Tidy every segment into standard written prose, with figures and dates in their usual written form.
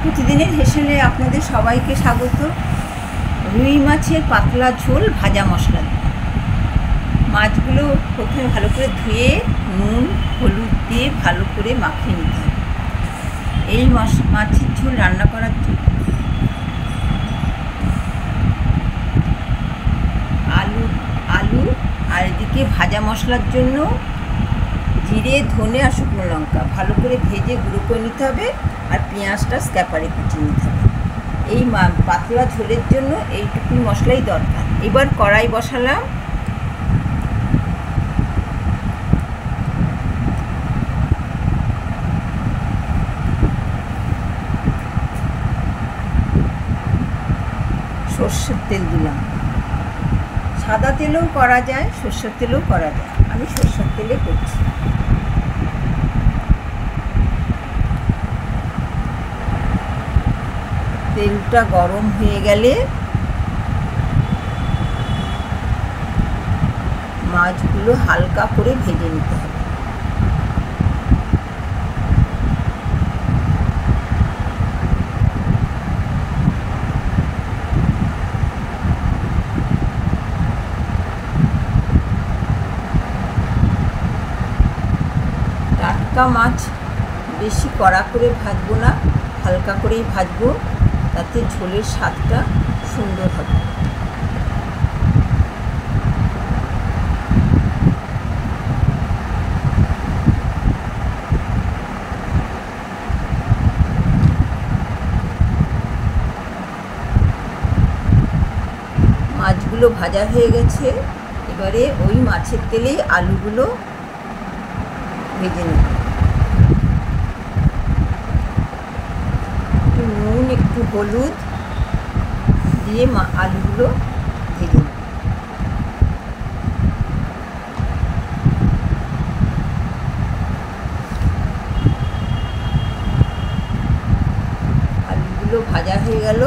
প্রতিদিনের হেসেলে আপনাদের সবাইকে স্বাগত। রুই মাছের পাতলা ঝোল ভাজা মশলা দিয়ে। মাছগুলো প্রথমে ভালো করে ধুয়ে নুন হলুদ দিয়ে ভালো করে মাখিয়ে নিতে হবে। এই মাছের ঝোল রান্না করার জন্য আলু আর এদিকে ভাজা মশলার জন্য জিরে ধনে আর শুকনো লঙ্কা ভালো করে ভেজে গুঁড়ো করে নিতে হবে, আর পেঁয়াজটা স্ক্যাপারে কুচিয়ে নিতে হবে। এই পাতলা ঝোলের জন্য এইটুকুই মশলাই দরকার। এবার কড়াই বসালাম, সর্ষের তেল দিলাম। সাদা তেলেও করা যায়, সর্ষের তেলেও করা যায়, আমি সর্ষের তেলে করছি। তেলটা গরম হয়ে গেলে মাছগুলো হালকা করে ভেজে নিতে হবে। টাটকা মাছ বেশি কড়া করে ভাজবো না, হালকা করেই ভাজবো, তাতে ঝোলের স্বাদটা সুন্দর হবে। মাছগুলো ভাজা হয়ে গেছে, এবারে ওই মাছের তেলেই আলুগুলো ভেজে নেব। নুন একটু হলুদ দিয়ে আলুগুলো ভেজে নেব। আলুগুলো ভাজা হয়ে গেল,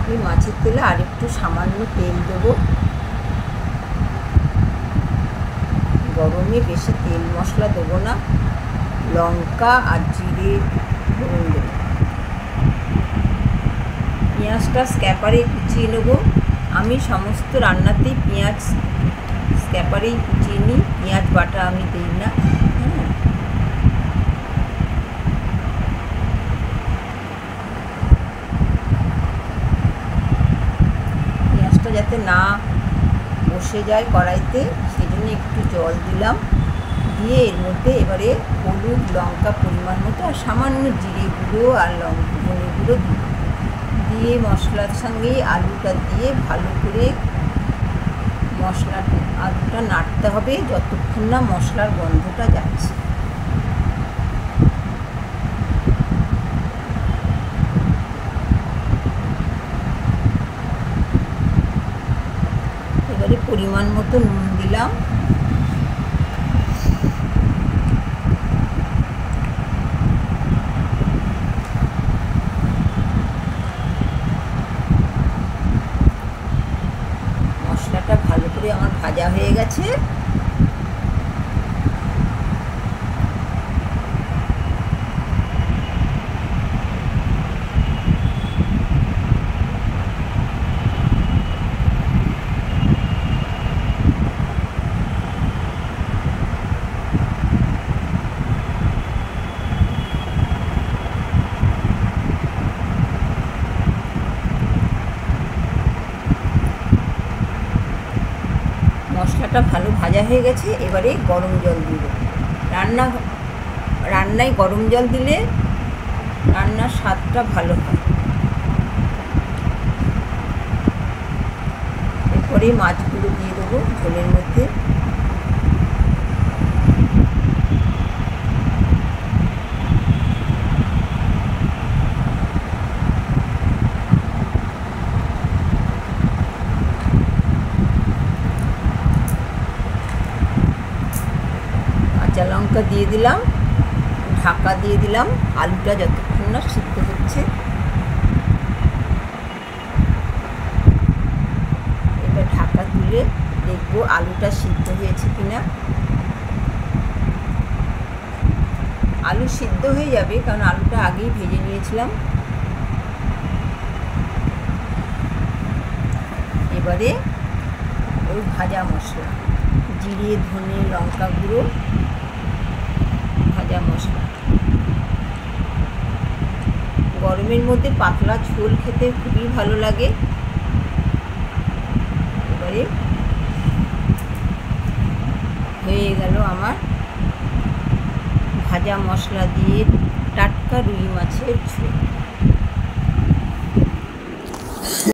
এই মাছের তেলে আর একটু সামান্য তেল দেবো। গরমে বেশি তেল মশলা দেবো না, লঙ্কা আর জিরে ফোড়ন দেবো। পেঁয়াজটা স্ক্যাপারে কুচিয়ে নেব। আমি সমস্ত রান্নাতেই পেঁয়াজ স্ক্যাপারেই কুচিয়ে নিই, পেঁয়াজ বাটা আমি দিই না। পেঁয়াজটা যাতে না বসে যায় কড়াইতে, সেই জন্য একটু জল দিলাম। দিয়ে এর মধ্যে এবারে হলুদ লঙ্কা পরিমাণ মতো আর সামান্য জিরে গুঁড়ো আর ধনে গুঁড়ো দিয়ে মশলার সঙ্গে আলুটা দিয়ে ভালো করে আলুটা নাড়তে হবে যতক্ষণ না মশলার গন্ধটা যাচ্ছে। এবারে পরিমাণ মতো নুন দিলাম। মশলাটা ভালো করে আমার ভাজা হয়ে গেছে। মশলাটা ভালো ভাজা হয়ে গেছে, এবারে গরম জল দিয়ে দেবো। রান্নায় গরম জল দিলে রান্নার স্বাদটা ভালো হয়। এরপরে মাছগুলো দিয়ে দেবো ঝোলের মধ্যে। কাঁচা লঙ্কা দিয়ে দিলাম, ঢাকা দিয়ে দিলাম আলুটা যতক্ষণ না সিদ্ধ হচ্ছে। এবার ঢাকা তুলে দেখবো আলুটা সিদ্ধ হয়েছে কিনা। আলু সিদ্ধ হয়ে যাবে, কারণ আলুটা আগেই ভেজে নিয়েছিলাম। এবারে ওই ভাজা মশলা, জিরে, ধনে, লঙ্কা গুঁড়ো, ভাজা মশলা। গরমের মধ্যে পাতলা ঝোল খেতে খুবই ভালো লাগে। এবারে হয়ে গেল আমার ভাজা মশলা দিয়ে টাটকা রুই মাছের ঝোল।